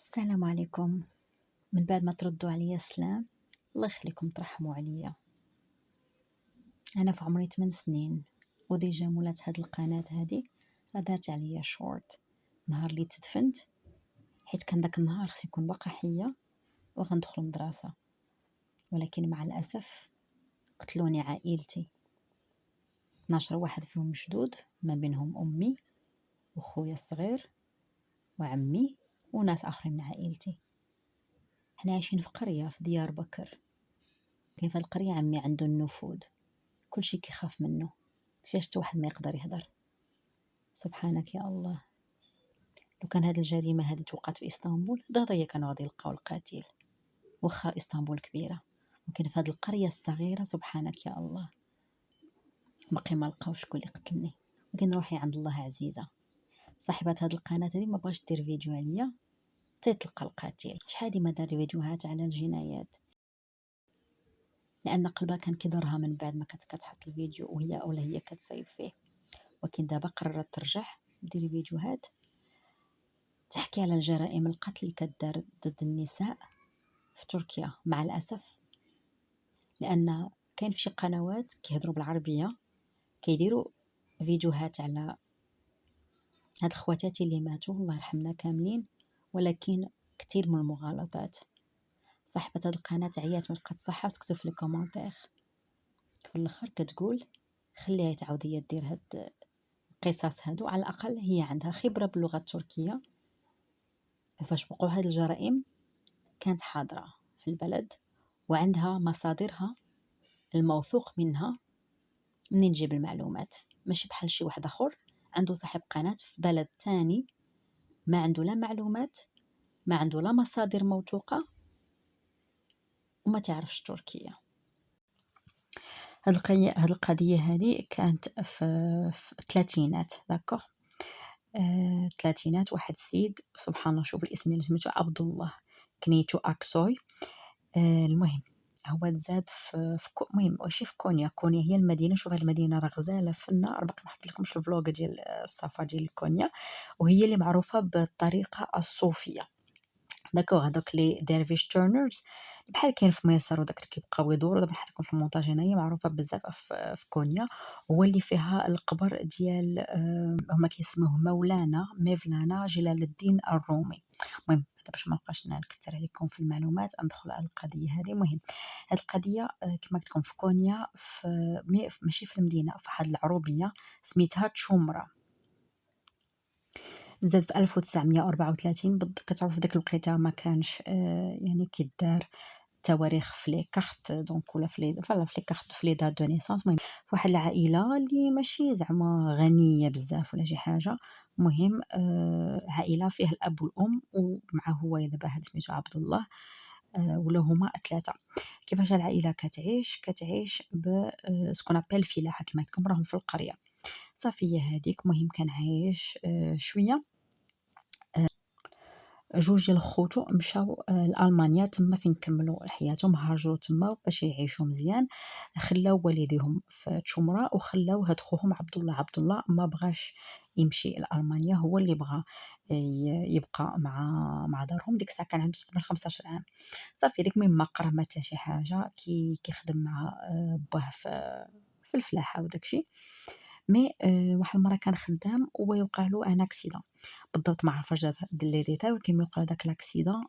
السلام عليكم. من بعد ما تردوا عليا السلام، الله يخليكم ترحموا عليا. انا في عمري 8 سنين وديجا مولات هاد القناه هادي راه دارت عليا شورت نهار اللي تدفنت، حيت كان داك النهار خصني نكون باقا حيه وغندخل مدرسه، ولكن مع الاسف قتلوني عائلتي. 12 واحد فيهم جدود، ما بينهم امي وخويا الصغير وعمي وناس اخرين من عائلتي. حنا عايشين في قريه في ديار بكر. كاين في القريه عمي عنده النفوذ، كلشي كيخاف منه، شفت واحد ما يقدر يهدر. سبحانك يا الله، لو كان هاد الجريمه هادي توقعت في اسطنبول دغيا كانوا غادي يلقاو القاتل، واخا اسطنبول كبيره، ولكن في هاد القريه الصغيره سبحانك يا الله باقي ما لقاوش شكون اللي قتلني. ولكن روحي عند الله عزيزه. صاحبه هاد القناه هادي ما بغاش دير فيديو عليا حتى تلقى القاتل. شحال هادي ما دار فيديوهات على الجنايات، لان قلبها كان كيضرها من بعد ما كانت كتحط الفيديو ولا هي كتصايب فيه. ولكن دابا قررت ترجع دير فيديوهات تحكي على الجرائم القتل اللي كدار ضد النساء في تركيا. مع الأسف، لأن كاين في شي قنوات كيهضروا بالعربية كيديروا فيديوهات على هاد خواتاتي اللي ماتوا الله يرحمنا كاملين، ولكن كثير من المغالطات. صاحبة هاد القناة عيات ما بقات صحة وتكتب في الكومونتير في الاخر كتقول خليها تعاود هي دير هاد القصص هادو، على الأقل هي عندها خبرة باللغة التركية. فاش وقعوا هاد الجرائم كانت حاضرة في البلد وعندها مصادرها الموثوق منها منين تجيب المعلومات، ماشي بحال شي واحد اخر عنده صاحب قناة في بلد تاني ما عنده لا معلومات، ما عنده لا مصادر موثوقة، وما تعرفش تركيا. هاد القضية هذه كانت في الثلاثينات، داكوغ. الثلاثينات. واحد السيد سبحان الله، شوف الاسم اللي سميتو عبد الله كنيتو اكسوي. المهم هو تزاد المهم ماشي في كونيا. كونيا هي المدينه، شوف هاد المدينه راه غزاله في النار، باقي ما حطيت لكمش الفلوق ديال السفر ديال كونيا، وهي اللي معروفه بالطريقه الصوفيه. داكوغ، هذوك لي ديرفيش تورنرز بحال كاين في مصر، وداك اللي كيبقاو يدوروا دابا حتى في المونتاج هنايا معروفه بزاف في كونيا. هو اللي فيها القبر ديال هما كيسموه مولانا ميفلانا جلال الدين الرومي. المهم هذا باش ما نبقاش نكثر عليكم في المعلومات، ندخل على القضيه هذه. المهم هذه القضيه كما قلت لكم في كونيا، ماشي في المدينه، في واحد العروبيه سميتها تشومره. زاد في 1934 كتعرفوا في داك الوقيته ما كانش يعني كيدار التواريخ في لي كارت دونك، ولا في لي فوالا في لي كارت في لي دات دو نيسانس. المهم في واحد العائله اللي ماشي زعما غنيه بزاف ولا شي حاجه. المهم عائله فيها الاب والام ومعه هو دابا هاد سميتو عبد الله. ولا هما ثلاثه. كيفاش العائله كتعيش ب سكون ابل فلاحه كما قلت لكم، راهم في القريه. صافي هي هذيك. المهم كان عايش شويه. جوج ديال خوتو مشاو لألمانيا، تما فين كملوا حياتهم، هاجروا تما باش يعيشوا مزيان. خلاو والديهم في تشومرة وخلاو هاد خوهم عبد الله ما بغاش يمشي لألمانيا، هو اللي بغى يبقى مع دارهم. ديك الساعه كان عنده تقريبا 15 عام. صافي ديك من ما قرا ما حتى شي حاجه، كيخدم مع باه في الفلاحه وداكشي. مي واحد المره كان خدام ويوقع له ان اكسيدون. بالضبط ما عرفاش لي ديتاي، ولكن ملي وقع داك لاكسيدون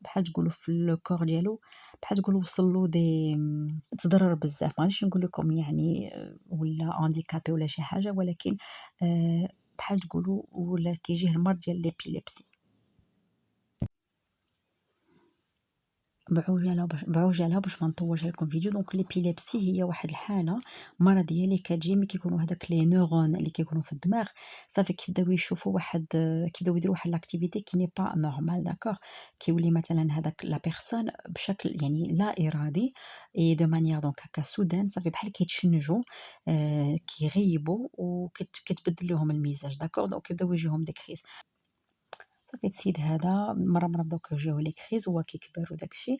بحال تقولوا في لو كور ديالو، بحال تقولوا وصل له دي تضرر بزاف. ما غاديش نقول لكم يعني ولا هانديكابي ولا شي حاجه، ولكن بحال تقولوا ولا كيجيه المرض ديال ليبيليبسي. بعوجاله باش ما نطولش عليكم فيديو. دونك ليبيليبسي هي واحد الحاله مرضيه اللي كتجي ملي كيكونوا هذاك لي نورون اللي كيكونوا في الدماغ صافي كيبداو يشوفوا واحد، كيبداو يديروا واحد لاكتيفيتي كي ني با نورمال. داكوغ، كيولي مثلا هذاك لا بيرسون بشكل يعني لا ارادي اي دو مانيير دونك هكا سودان صافي بحال كيتشنجوا، كيغيبوا وكتبدل لهم المزاج. داكوغ، دونك كيبداو يجيهم دي كريز. صافي السيد هذا مره بداو كيجيوه لي كريز وهو كيكبر وداكشي.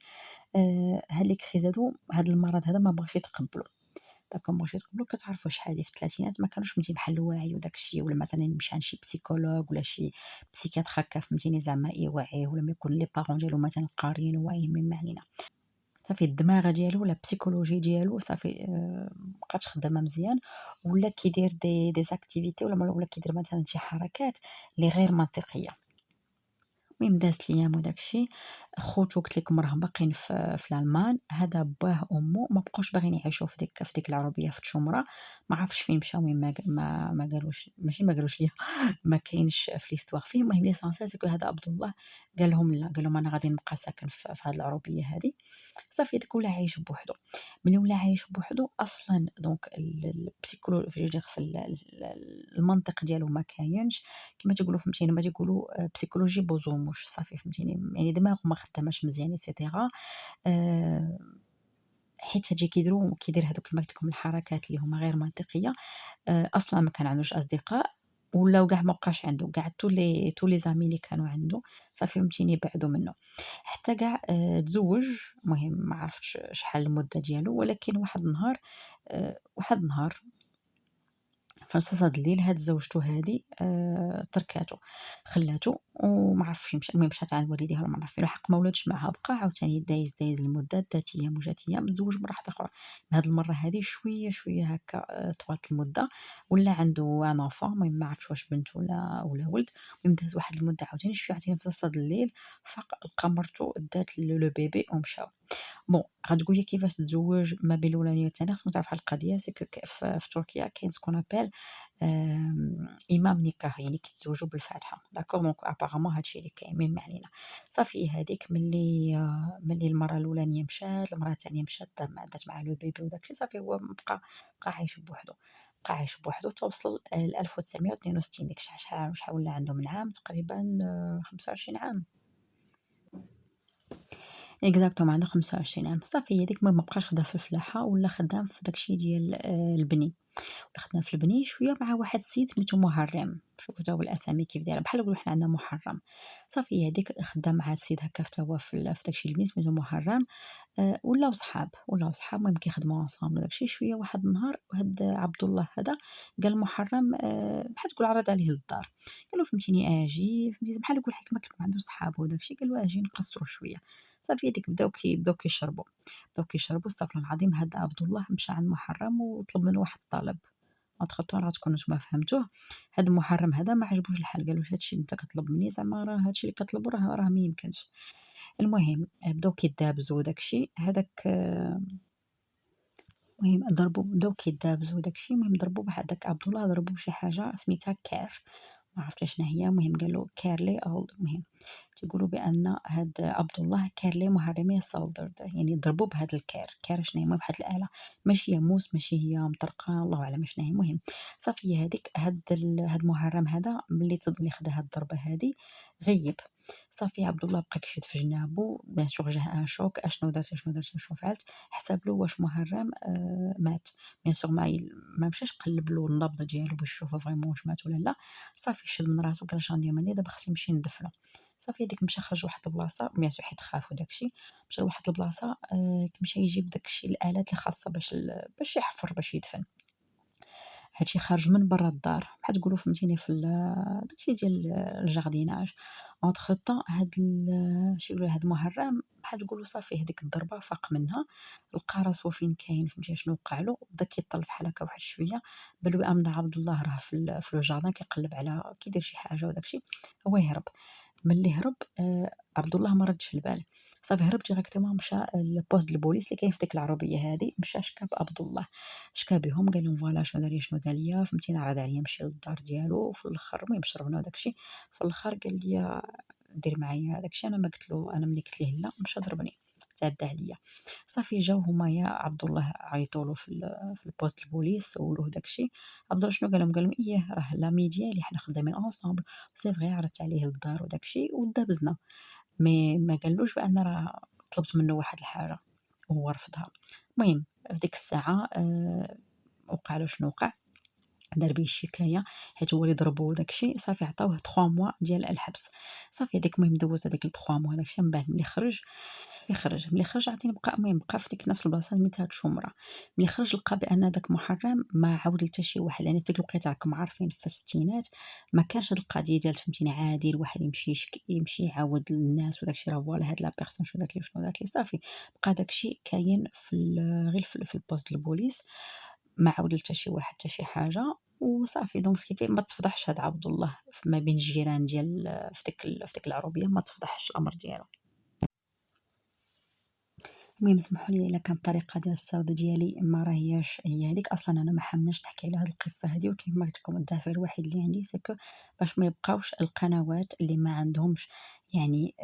هاد لي كريز هادو، هاد المرض هذا ما بغاش يتقبلو. داكوغ بغيتي تقبلوا كتعرفوا شحال هادي في الثلاثينات ما كانوش فهمتي بحال الواعي وداك الشيء، ولا مثلا يمشي عند شي بسيكولوج ولا شي بسيكياتر هكا فهمتيني زعما يوعيه، ولا ما يكون لي بارون ديالو مثلا قاريين وواعيين. مما علينا صافي الدماغ ديالو ولا البسيكولوجي ديالو صافي مابقاتش خدامه مزيان، ولا كيدير دي زاكتيفيتي ولا كيدير مثلا شي حركات اللي غير منطقيه. المهم دازت ليام وداك الشيء، خوتو قلت لكم راهم باقيين في الالمان، هذا باه وامو ما بقاوش باغيين يعيشوا في ديك العربيه في تشومره، ما عرفتش فين مشاو. المهم ما قالوش، ماشي ما قالوش ليا ما كاينش في ليستوار فيه. المهم ليسانسيال سكو هذا عبد الله قال لهم لا، قال لهم انا غادي نبقى ساكن في هذه العربيه هذه. صافي داك ولا عايش بوحدو. ملي ولا عايش بوحدو اصلا دونك البسيكولوجي في المنطق ديالو ما كاينش، كما تيقولوا فهمتيني، ما تيقولوا بسيكولوجي بوزوموش صافي فهمتيني، يعني دماغه ما خداماش مزيان ايتترا. آه، حيت هادشي كيدير هادوك كما قلت لكم الحركات اللي هما غير منطقيه. اصلا ما كان عندوش اصدقاء، ولاو كاع ما بقاش عنده كاع تو لي زامي اللي كانوا عنده صافي فهمتيني بعدوا منه. حتى كاع تزوج. المهم ما عرفتش شحال المده ديالو، ولكن واحد النهار في صاد الليل هاد زوجته هادي تركاتو، خلاتو وما عرف فين مشى. المهم مشات عند والديها ولا ما عرف فين، الحق ما ولاتش معاها، بقى عاوتاني دايز المده، دات ايام وجات ايام، تزوج مره واحده اخرى. هاد المره هادي شويه شويه هكا طوات المده، ولا عنده ان انفون. المهم ما عرفتش واش بنت ولا ولد. المهم داز واحد المده عاوتاني في صاد الليل فاق لقى مرتو دات لو بيبي ومشاو. بون غتقولي كيفاش تتزوج ما بين الاولانيه والثانيه، خصك تعرف على القضيه سي في تركيا كاين سكون ابل امام نكاح، يعني كيتزوجوا بالفاتحه. داكوغ دونك ابارامون هادشي اللي كاين. مما علينا صافي هذيك ملي المره الاولانيه مشات، المره الثانيه مشات دات مع لو بيبي وداكشي، صافي هو بقى عايش بوحدو. بقى عايش بوحدو توصل ل 1962. ديك شحال ولا عنده من عام تقريبا 25 عام اكزاكتومون، عنده 25 عام. صافي هذيك المهم مابقاش خدام في الفلاحه، ولا خدام في داكشي ديال البني، ولا خدام في البني شويه مع واحد السيد سميتو محرم. شوفوا تا هو الاسامي كيف دايره، بحال نقولوا حنا عندنا محرم. صافي هذيك خدام مع السيد هكا حتى هو في داكشي البني سميتو محرم. ولاو صحاب المهم كيخدموا انصامبل داكشي. شويه واحد النهار هاد عبد الله هذا قال محرم بحال تقول عرض عليه للدار، قال له فهمتيني اجي، فهمتي بحال يقول حكمك لك ما عنده صحاب وداكشي، قال له اجي نقصروا شويه. صافي هذيك بداو كيشربوا استغفر الله العظيم. هذا عبد الله مشى عند محرم وطلب منه واحد الطلب، غتخطوا راه تكونوا نتوما فهمتوه. هاد المحرم هذا ما عجبوش الحال، قال له هادشي اللي انت كطلب مني زعما راه هادشي اللي كطلبوا راه ما يمكنش. المهم بداو كيدابزوا داكشي هذاك المهم بداو كيدابزوا داكشي. المهم ضربوا بواحد داك عبد الله ضربوا بشي حاجه سميتها كير، ما عرفتش شنو هي. المهم قال له كيرلي او المهم تيقولوا بان هاد عبد الله كيرلي محرميه سولدر، يعني ضربوا بهاد الكير شنو هي. المهم واحد الاله ماشي هي موس ماشي هي مطرقه، الله اعلم شنو هي. المهم صافي هذيك هاد محرم هذا ملي خدا هاد الضربه هادي غيب. صافي عبد الله بقى كيشد في جنابو، بان سور جاه ان شوك، اشنو درت فعلت. حسب له واش محرم مات. بيان سور ما مشاش قلب له النبض ديالو باش يشوف فريمون واش مات ولا لا. صافي شد من راسو قال اش غندير ماني دابا خصني نمشي ندفنو. صافي هذيك مشى خرج لواحد البلاصه، بيان سور حيت خاف وداكشي، مشى لواحد البلاصه مشى يجيب داكشي الالات الخاصه باش يحفر باش يدفن. هادشي خارج من برا الدار بحال تقولوا فهمتيني في داكشي ديال الجارديناج. اونتخ طون شي يقولوا هاد محرم بحال تقولوا صافي هذيك الضربه فاق منها، لقى راسو فين كاين فهمتي شنو وقع له. بدا كيطل بحال هكا واحد شويه، بان بان عبد الله راه في لو جاردان كيقلب على كيدير شي حاجه وداكشي. هو يهرب. ملي هرب عبد الله ما ردش البال. صافي هرب ديريكتومون مشى لبوست البوليس اللي كاين في ديك العربيه هذه، مشى شكا بعبد الله، شكا بهم قال لهم فوالا شنو دار ليا فهمتيني، عرض عليا نمشي للدار ديالو. في الاخر المهم شربنا وداكشي، في الاخر قال لي دير معايا داكشي. انا ما قلت له، انا ملي قلت ليه لا مشى ضربني، تعدى عليا. صافي جاو هما يا عبد الله عيطوا له في البوست البوليس، سولوه داكشي. عبد الله شنو قال لهم ايه راه لامي ديالي حنا خدامين انصامبل، سي فغي عرضت عليه للدار وداكشي ودابزنا. مي ما قالوش بان راه طلبت منه واحد الحاجه وهو رفضها. المهم في ديك الساعه وقع له شنو وقع، دار بيه الشكايه حيت هو اللي ضربو داكشي. صافي عطاوه 3 موا ديال الحبس. صافي هذيك المهم دوز هذيك 3 موا داكشي. من بعد ملي خرج يخرج، ملي خرج عاوتاني بقى المهم بقى في ديك نفس البلاصة سميتها تشومرة. ملي خرج لقى بأن داك محرم ما عاود لتا شي واحد، لأن في ديك الوقيته راكم عارفين في الستينات ما كانش هاد القضية ديال فهمتيني عادي الواحد يمشي يعاود للناس وداك الشيء، راه فوالا هاد لا بيرسون شنو دارت لي صافي. بقى داك الشيء كاين في غير في البوست البوليس، ما عاود لتا شي واحد حتى شي حاجة وصافي. دونك سكيفي ما تفضحش هاد عبد الله ما بين الجيران ديال في ديك العروبية، ما تفضحش الأمر ديالو. المهم سمحوا لي الا كانت الطريقه ديال السرد ديالي ما راهياش هي هذيك، اصلا انا ما حملش نحكي على هذه القصه هذه، ولكن كما قلت لكم الدافع الوحيد اللي عندي سكو باش ما يبقاوش القنوات اللي ما عندهمش يعني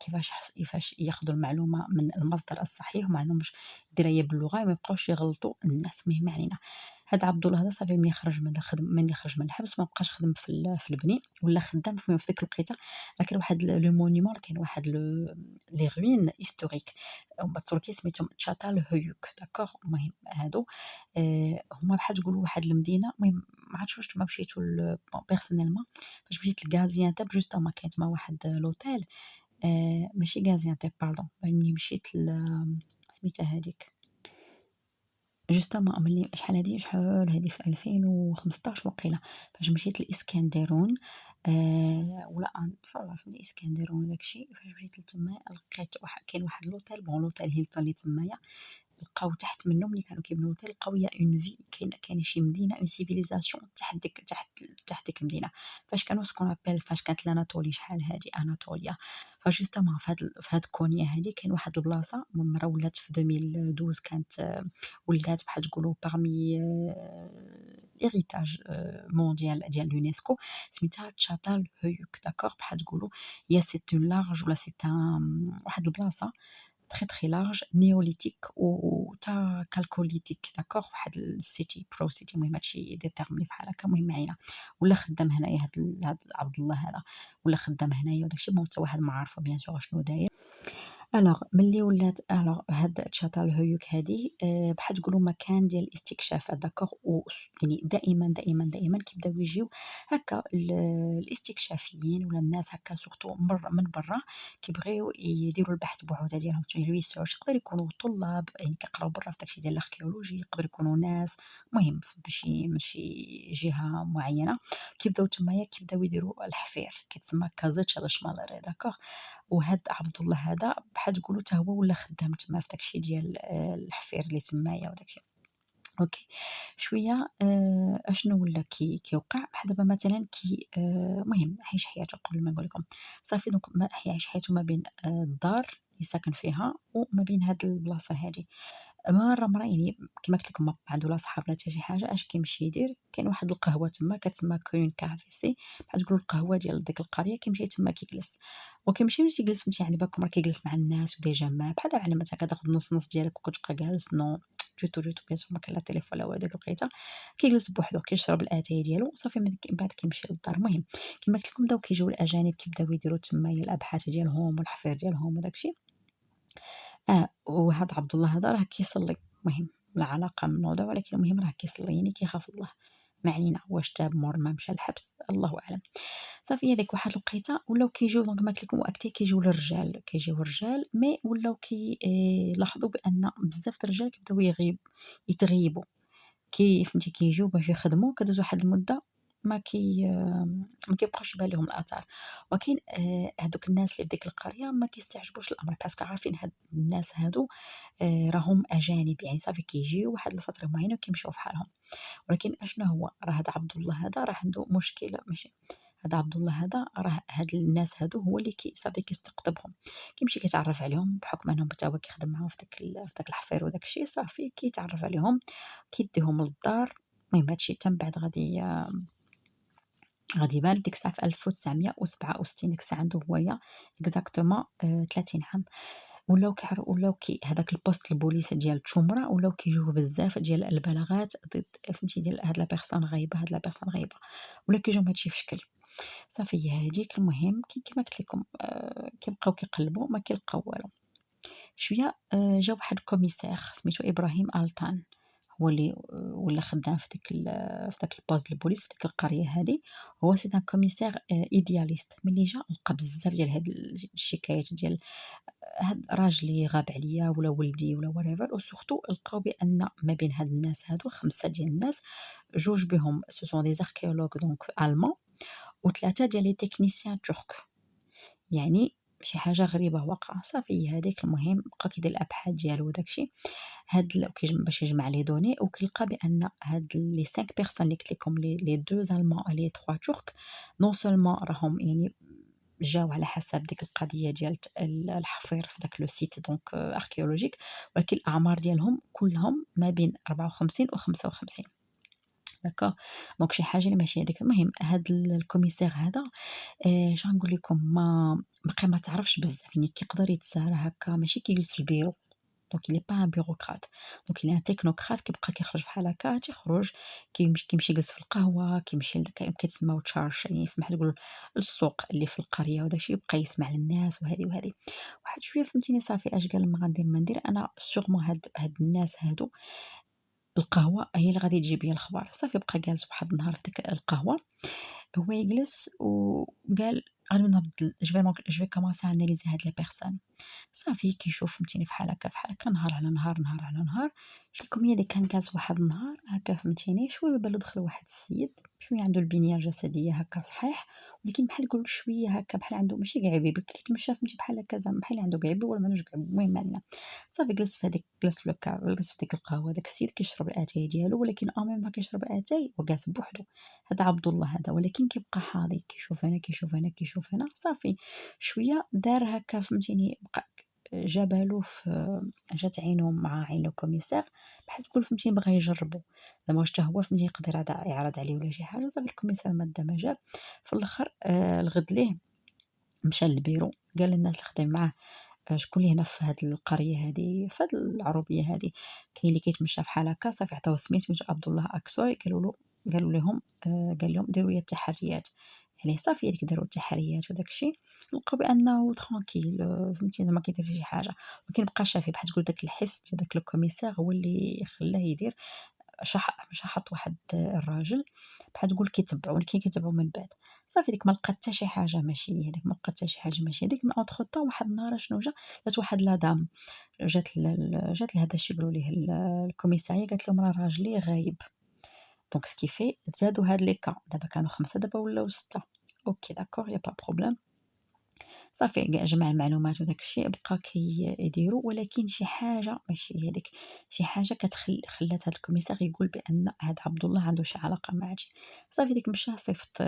كيفاش ياخذوا المعلومه من المصدر الصحيح وما عندهمش درايه باللغه، ما يبقاوش يغلطوا الناس. المهم علينا هذا عبد الله هذا صافي ملي خرج من الخدمه، ملي خرج من الحبس ما بقاش خدم في البني، ولا خدام في ديك الوقيته راه كاين واحد لو مونيمون، كاين واحد لي روين هيستوريك هما التركي سميتهم تشاتال هيوك داكوغ. المهم هادو هما بحال تقولوا واحد المدينه. المهم ما عرفتش واش نتوما مشيتوا بيرسونيلمون فاش مشيت لغازيانتب جوستومون كاين تما واحد لوتيل ماشي غازيانتب باردون، ملي مشيت سميتها هذيك جوستومون ملي شحال هادي في 2015 وقيلة، فاش مشيت لإسكندرون ولا فوالا الإسكندرون وداك الشيء. فاش مشيت لتما لقيت كاين واحد لوطيل لوطيل هيلتون اللي تمايا، لقاو تحت منه ملي كانوا كيبنيو لوطيل لقاو يا اون في كاين شي مدينة اون سيفيليزاسيون تحت ديك المدينة فاش كانوا سكون ابل فاش كانت لاناتولي شحال هادي اناطوليا. فجوستومون في هاد كونيا هادي كاين واحد البلاصة مرة ولات في 2012 كانت ولات بحال تقولوا باغمي ليغيتاج مونديال ديال اليونسكو، سميتها تشاتال هيوك داكوغ. بحال تقولوا يا سي اون لارج ولا سي واحد البلاصه تري لارج نيوليتيك و تا كالكوليتيك داكوغ، واحد السيتي برو سيتي. المهم هادشي دي تيرم اللي بحال هكا. المهم علينا ولا خدام هنايا هاد عبد الله هذا ولا خدام هنايا وداكشي، بون حتى واحد ما عارفه بيان سور شنو داير. الوغ ملي ولات هاد تشاتال هويوك هادي بحال تقولوا مكان ديال الاستكشافات داكوغ. يعني دائما كيبداو يجيو هكا الاستكشافيين ولا الناس هكا سورتو من برا كيبغيو يديروا البحث بوحدها ديالهم ريسيرش. يقدر يكونوا طلاب يعني كيقراو برا في داكشي ديال الاركيولوجي، يقدر يكونوا ناس مهم من شي جهه معينه. كيبداو تمايا كيبداو يديروا الحفير كيتسمى كازيتش على شمال داكوغ. وهاد عبد الله هذا بحال تقولوا حتى هو ولا خدام تما في داكشي ديال الحفير اللي تمايا وداكشي. اوكي شويه اشنو ولا كيوقع بحال دابا مثلا كي مهم عايش حياته قبل ما نقول لكم صافي. دونك عايش حياته ما بين الدار اللي ساكن فيها وما بين هاد البلاصه هادي. مرة يعني كيما قلت لكم ما عنده لا صحاب لا حتى شي حاجة. اش كيمشي يدير كاين واحد القهوة تما كتسمى كوين كافيسي، بحال تقولوا القهوة ديال ديك القرية. كيمشي تما كيجلس وكيمشي تيجلس فهمتي يعني باكم راه كيجلس مع الناس وديجا ما بحال دابا على مثلا كتاخد نص ديالك وكتبقى جالس نو جوتو بيان سور ما كان لا تليفون لا والو ديك الوقيته. كيجلس بوحدو كيشرب الاتاي ديالو صافي من بعد كيمشي للدار. المهم كيما قلت لكم بداو كيجيو الاجانب كيبداو يديروا تمايا الابحاث ديالهم والحفير ديالهم وداكشي. وهاد عبد الله هذا راه كيصلي. المهم لا علاقة من الموضوع، ولكن المهم راه كيصلي يعني كيخاف الله. ما علينا واش تاب مور ما مشى الحبس الله اعلم. صافي هذيك واحد الوقيته ولاو كيجيو دونك ما قلت لكم وقتها كيجيو الرجال مي ولاو لاحظوا بان بزاف د الرجال كيبداو يتغيبوا فهمتي كيجيو باش يخدموا. كدوز واحد المده ما كيبقاش يبان لهم الاثار. ولكن هذوك الناس اللي في ديك القريه ما كيستعجبوش الامر باسكو عارفين هاد الناس هادو راهم اجانب يعني صافي كيجيو واحد الفتره معينه وكيمشيو في حالهم. ولكن اشنو هو راه هذا عبد الله هذا راه عنده مشكله. ماشي هذا عبد الله هذا راه هاد الناس هادو هو اللي صافي كيستقطبهم. كيمشي كيتعرف عليهم بحكم انهم حتى هو كيخدم معاهم في داك الحفير وداك الشيء. صافي كيتعرف عليهم كيديهم للدار. المهم هادشي تم بعد غادي يبان ديك الساعه في 1967. ديك الساعه عنده هويا اكزاكتومون 30 عام. ولاو هذاك البوست البوليس ديال تشومرة ولاو كيجيو بزاف ديال البلاغات ضد فهمتي ديال هاد لا بيرسون غايبه ولا كيجيو هادشي في شكل. صافي هي هذيك. المهم كيما قلت لكم كيبقاو كيقلبوا ما كيلقاو والو. شويه جا واحد كوميسير سميتو ابراهيم الطان، هو اللي ولا خدام في داك البوست البوليس في ديك القريه هذه. هو سي ان كوميسير ايدياليست. ملي جا لقى بزاف ديال هاد الشكايات ديال هاد راجلي غاب عليا ولا ولدي ولا whatever، وسورتو لقاو بان ما بين هاد الناس هادو 5 ديال الناس، جوج بهم سو سون دي archéologues دونك ألمان، و3 ديال لي تكنيسيان ترك. يعني شي حاجة غريبة واقعة. صافي هاديك المهم بقى كيدير الأبحاث ديالو وداك الشي، باش يجمع لي دوني، وكيلقى بأن هاد لي 5 بيرسون اللي قلت لكم لي 2 ألمان لي 3 ترك، نون سولمون راهم يعني جاو على حسب ديك القضية ديال الحفير في داك لو سيت دونك archéologique، ولكن الأعمار ديالهم كلهم ما بين 54 و55. داكوغ. دونك شي حاجة اللي ماشي هاديك. المهم هاد الكوميسير هذا اش غنقول لكم، ما تعرفش بزاف، يعني كيقدر يتسارى هكا، ماشي كيجلس في البيرو، دونك il est pas un bureaucrate، دونك il est un technocrate. كيبقى كيخرج بحال هكا، تيخرج كيمشي يجلس في القهوة، كيمشي كيتسماو تشارش، يعني بحال تقول السوق اللي في القرية وداك الشي، يبقى يسمع للناس وهذه وهذه. واحد شوية فهمتيني، صافي اش قال ما غندير ما ندير انا سيغمون هاد الناس هادو القهوة هي اللي غادي تجيب ليا الخبر. صافي بقى جالس واحد النهار في ديك القهوة، هو يجلس وقال غادي نبدل، جو في كومونسي اناليزي هاد لي بيرسون. صافي كيشوف فهمتيني بحال هكا بحال هكا، نهار على نهار نهار على نهار. قلت لكم هي اللي كان جالس واحد النهار هكا فهمتيني، شويه بالو دخل واحد السيد شويه عنده البنيه الجسديه هكا صحيح، ولكن بحال يقول شويه هكا بحال عنده ماشي كعبي، كيتمشى فهمتي بحال هكا زعما بحال عنده كعبي ولا ما عندوش كعبي، المهم ما علينا. صافي جلس في هذيك، جلس في لوكا، جلس في ديك القهوه، داك السيد كيشرب الاتاي ديالو، ولكن او ميم كيشرب اتاي وجالس بوحدو. هذا عبد الله هذا، ولكن كيبقى حاضي، كيشوف هنا كيشوف هنا كيشوف هنا. صافي شويه دار هكا فهمتيني، بقى جا بالو جات عينو مع عين لو كوميسار، بحال تقول فهمتيني بغا يجربو زعما واش حتى هو فهمتيني يقدر يعرض عليه ولا شي حاجه. صافي الكوميسار ما دا ما جاب. في الاخر الغد ليه مشى للبيرو، قال للناس اللي خدام معاه شكون اللي هنا في هاد القريه هادي، في هاد العروبيه هادي كاين اللي كيتمشى بحال هكا. صافي عطاوه سميتو عبد الله اكسوي. قالوا لهم قال لهم ديروا لي التحريات. يعني صافي هذيك داروا التحريات وداك الشيء، لقاو بانه ترونكيل، فهمتي ما كيدير شي حاجه، ولكن بقى شافي بحال تقول داك الحس ديال داك لو كوميسار هو اللي خلاه يدير. شحط واحد الراجل بحال تقول كيتبعو، ولكن كيتبعو من بعد. صافي ديك ما لقات حتى شي حاجه ماشي هذيك، ما لقات حتى شي حاجه ماشي هذيك. مي اونتر طون واحد النهار شنو جات واحد لا دام، جات لهذا الشي يقولوا ليه الكوميساريه، قالت لهم راه راجلي غايب. دونك سكيفي تزادوا هاد لي كا، دابا كانوا 5 دابا ولاو 6. اوكي داكوغ يا با بروبليم. صافي جمع المعلومات وداك الشيء، بقى كيديروا، ولكن شي حاجه ماشي هذيك، شي حاجه خلات هذا الكوميسار يقول بان هذا عبد الله عنده شي علاقه مع هادشي. صافي ديك مشى صيفط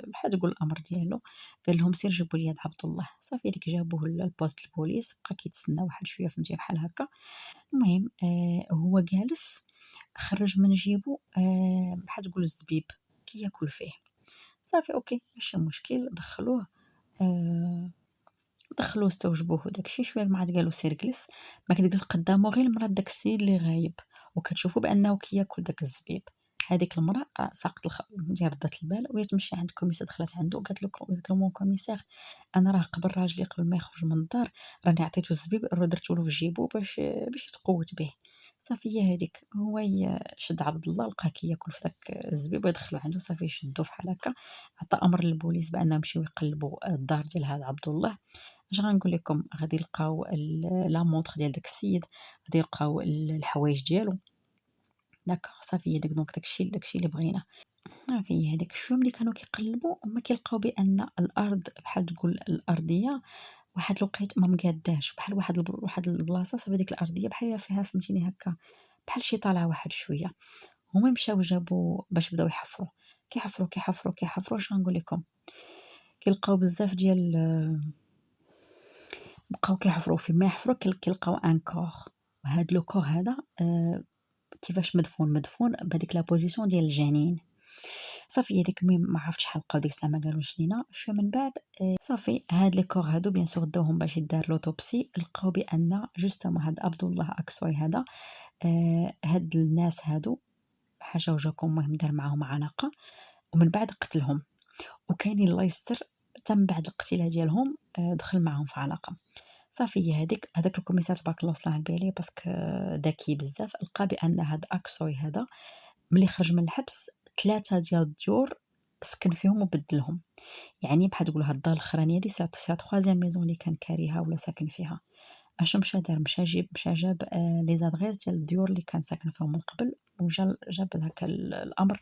بحال تقول الامر ديالو، قال لهم سير جيبوا لي هذا عبد الله. صافي ديك جابوه للبوست البوليس، بقى كيتسنى واحد شويه فهمتي بحال هكا. المهم هو جالس خرج من جيبو بحال تقول الزبيب كياكل فيه. صافي اوكي ماشي مشكل، دخلوه استوجبوه وداك الشيء. شويه ما عاد قالوا سير جلس، ما كتجلس قدامه غير المراه داك السيد اللي غايب، وكتشوفوا بانه كياكل داك الزبيب. هذيك المراه ساقط ديال ردات البال، وهي تمشي عند الكوميسار، دخلت عنده قالت له مون كوميسار، انا راه قبل راجلي قبل ما يخرج من الدار راني عطيته الزبيب، درتو له في جيبو باش يتقوت به. صافي هي هذيك، هو شد عبد الله لقاه كياكل في داك الزبيب، ويدخلوا عنده. صافي شدوه بحال هكا، عطى امر للبوليس بانهم يمشيو يقلبوا الدار ديال هذا عبد الله. اش غنقول لكم، غادي يلقاو لا مونطخ ديال داك السيد، غادي يلقاو الحوايج ديالو. داك صافي هي دونك داكشي اللي بغينا. صافي هي هذيك شويه ملي كانوا كيقلبوا هما كيلقاو بان الارض بحال تقول الارضيه واحد الوقيت ما مقاداش، بحال واحد البلاصه. صافي ديك الارضيه بحال فيها فهمتيني هكا بحال شي طالعه واحد شويه. هما مشاو جابوا باش بداو يحفروا، كيحفروا اش غنقول لكم، كيلقاو بزاف ديال بقاو كيحفروا فيما يحفروا كيلقاو ان كور. وهاد لو كور هذا كيفاش مدفون بهذيك لا بوزيسيون ديال الجنين. صافي هذيك ما عرفتش شحال بقاو ديك الساعه ما قالوش لينا شويه من بعد. صافي هاد لي كور هادو بيان سور داوهم باش يدار لوتوبسي، لقاو بان جوستومون هاد عبد الله اكسوي هذا هاد الناس هادو حاجه وجاكم المهم دار معاهم علاقه، ومن بعد قتلهم. وكاينين الله يستر تم بعد القتيله ديالهم دخل معاهم في علاقه. صافي هي هذاك الكوميسار تبارك الله وصل على بالي باسكو ذكي بزاف، لقى بان هاد اكسوي هذا ملي خرج من الحبس 3 ديال الديور سكن فيهم وبدلهم. يعني بحال تقول هاد الدار الأخرانية هادي سي لا 3 ميزون اللي كان كاريها ولا ساكن فيها. اشنو مشى دار، مشى جاب لي زادريس ديال الديور اللي كان ساكن فيهم من قبل، جاب هاكا الامر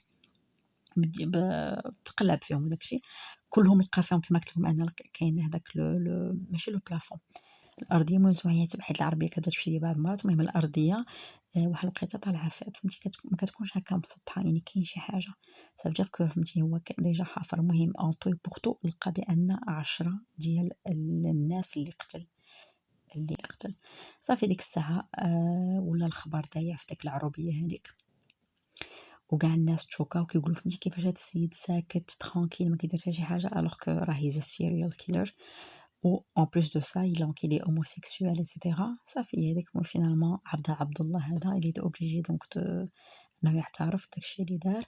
تقلب فيهم وداك الشيء كلهم، لقى فيهم كما قلت لكم انا كاين هذاك ماشي لو بلافون، الارضيه. المهم سمعت حيت العربيه كتبات في شي بعض المرات. المهم الارضيه واحد الوقيته طالعه فهمتي ما كتكونش هكا مسطحه، يعني كاين شي حاجه صافي كو فهمتي هو ديجا حافر. المهم اون طوي بورتو لقى بان 10 ديال الناس اللي قتل صافي. ديك الساعه ولا الخبر دايع في داك العروبيه هذيك، وكاع الناس تشوكاو كيقولوا فهمتي كيفاش هاد السيد ساكت ترانكيل ما كيدير حتى شي حاجه، الوغ كو راه هي سيريال كيلر و اون بليس دو سا دونك il est homosexuel ايتترا. صافي هذيك فينالمون عبد الله هذا اللي دو اوبليجي دونك انه يعترف داكشي اللي دار.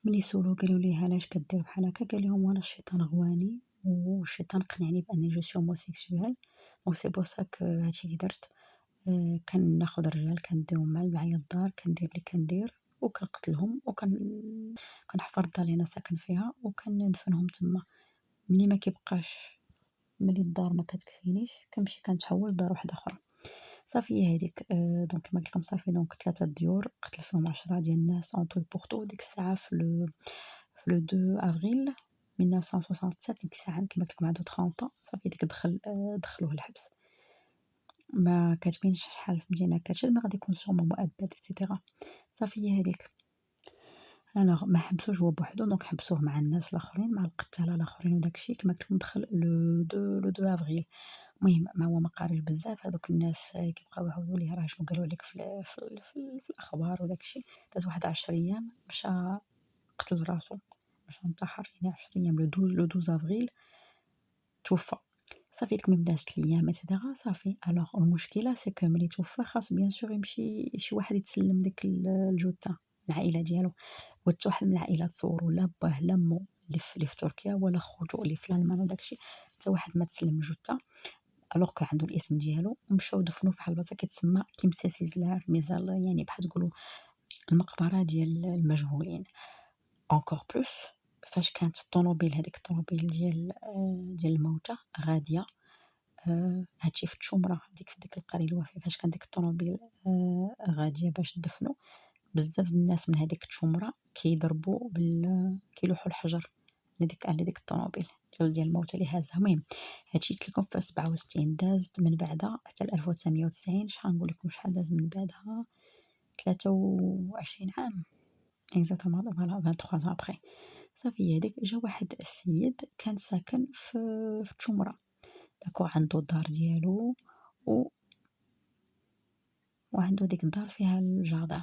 ملي سولوه قالوا ليه علاش كدير بحال هكا، قال لهم وانا الشيطان غواني والشيطان قنعني باني جو سي homosexuel دونك سي بور سا هادشي اللي درت. كناخد الرجال كنديهم معايا الدار، كندير اللي كندير وكنقتلهم كنحفر الدار اللي انا ساكن فيها وكندفنهم تما. ملي ما كيبقاش، ملي الدار ما كتكفينيش كنمشي كنتحول لدار واحده اخرى. صافي هي هذيك دونك كما قلت لكم صافي دونك 3 ديور قتل فيهم 10 ديال الناس اون طوي بورتو. ديك الساعه في لو 2 افريل 1967 ديك الساعه كما قلت لكم عنده 30 صافي ديك دخلوه الحبس. ما كاتبينش شحال فهمتينا كتشد، ما غادي يكون سورمون مؤبد ايتترا. صافي هي هذيك. الوغ ما حبسوش هو بوحدو، دونك حبسوه مع الناس الاخرين مع القتاله الاخرين وداكشي كما قلت لكم. دخل لو 2 افريل. المهم ما هو ما قاريش بزاف هذوك الناس كيبقاو يعاودوا ليه راه شنو قالوا لك في الاخبار وداكشي. داز واحد 10 ايام مشى قتل راسو، مشى انتحر يعني 10 ايام لو 12 افريل توفى. صافي ديك من دازت الايام ايتترا صافي. الوغ المشكله سي كو ملي توفى خاص بيان سور يمشي شي واحد يتسلم ديك الجثه، العائله ديالو. وحتى واحد من العائله تصوروا لا باه لا مو اللي في تركيا ولا خوتو اللي في الالمان وداكشي، حتى واحد ما تسلم الجثه الوغ كو عنده الاسم ديالو. ومشاو دفنوه في واحد البلاصه كتسمى كيمسا سيزلار ميزال، يعني بحال تقولوا المقبره ديال المجهولين. اونكور بلوس فاش كانت الطوموبيل هذيك الطوموبيل ديال الموتى غاديه هادشي في التشومره هذيك في ديك القريه الوافيه، فاش كان ديك الطوموبيل غاديه باش تدفنو بزاف الناس من هذيك التشومره كيضربوا كيلوحوا الحجر لديك الطوموبيل ديال الموتى اللي هازها. المهم هادشي قلت لكم في 67 دازت من بعدها حتى 1990. شحال نقول لكم شحال داز من بعدها، 23 عام اكزاكتومون فوالا 23 ابري. صافي هذيك جا واحد السيد كان ساكن في التشومره داكو، عنده الدار ديالو و وعنده ديك الدار فيها الجاردان،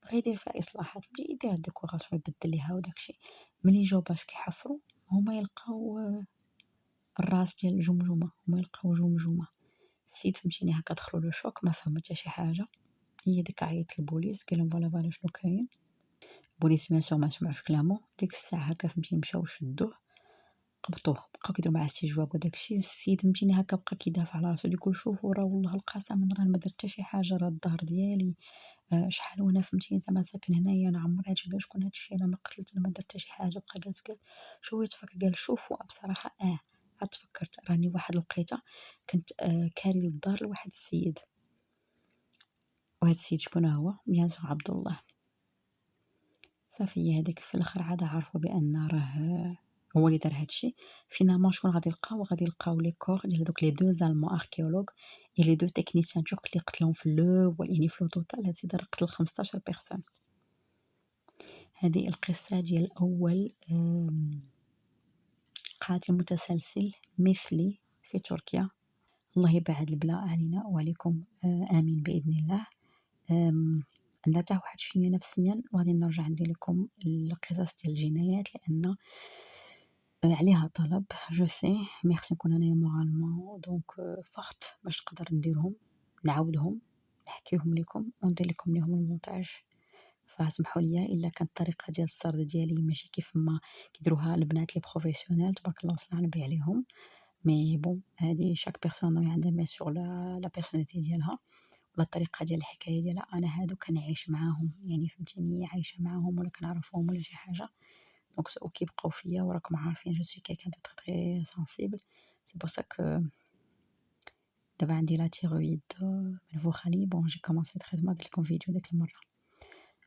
بغا يدير فيها اصلاحات، بغا يدير الديكوراسيون يبدل ليها وداكشي. ملي جاو باش كيحفروا هما يلقاو الراس ديال الجمجمه، هما يلقاو جمجمه. السيد فهمتيني هكا دخلوا لو شوك ما فهم حتى شي حاجه. هي ديك عيط للبوليس قال لهم فوالا شنو كاين. البوليس بيان سور ما سمعوش كلامو. ديك الساعه هكا فهمتيني مشاو شدوه قبطوه، بقاو كيديروا معاه استجواب وداكشي. السيد فهمتيني هكا بقى كيدافع على راسو يقول شوفوا راه والله القسم راه ما درت حتى شي حاجه، راه الدار ديالي شحال وانا فهمتيني زعما ساكن هنايا، انا عمري هادشي شكون هادشي انا ما قتلت انا ما درت حتى شي حاجه. بقى جالس قال شويه تفكر قال شوفوا بصراحه عاد تفكرت راني واحد الوقيته كنت كاري للدار لواحد السيد، وهاد السيد شكون هو؟ بيان سور عبد الله. صافي هي هذيك في الاخر عاد عرفوا بان راه هو اللي دار هادشي. فينالمون شكون غادي يلقاو؟ غادي يلقاو لي كور ديال دوك لي دو زالمون اركيولوج اي لي دو تكنيسيان تورك اللي قتلهم في الاول. يعني في لو توتال هاد السيد راه قتل 15 بيرسون. هذه القصة ديال أول قاتل متسلسل مثلي في تركيا. الله يبعد البلاء علينا وعليكم آمين بإذن الله. نرتاح واحد شوية نفسيا وغادي نرجع ندير لكم القصص ديال الجنايات لأن عليها طلب. جو سي ميرسي نكون انايا مورالمون دونك فخت باش نقدر نديرهم نعاودهم نحكيهم لكم وندير لكم ليهم المونتاج. فاسمحوا لي الا كانت الطريقه ديال السرد ديالي ماشي كيف ما كيديروها البنات لي بروفيسيونيل تبارك الله وصل على النبي عليهم. مي بون هذه شاك بيرسون عندها ما سور لا بيرسوناليتي ديالها ولا الطريقه ديال الحكايه ديالها. انا هادو كنعيش معاهم يعني فهمتيني عايشه معاهم ولا كنعرفهم ولا شي حاجه. وكيبقاو فيا، وراكم عارفين جو سوي كيكان دو تري سنسيبل. سي بور سا كو دابا عندي لا تيرويد منفوخة لي. بون جي كومونسي تريتمون قلت لكم فيديو ديك المرة،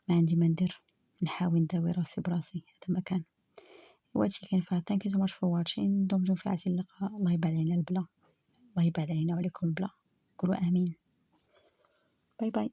ما عندي ما ندير، نحاول نداوي راسي براسي هذا ما كان. وهادشي كاين فيها. ثانك يو سو ماتش فور واتشين. دمتم في عافية اللقاء. الله يبعد علينا البلا، الله يبعد علينا وعليكم البلا. قولوا امين. باي باي.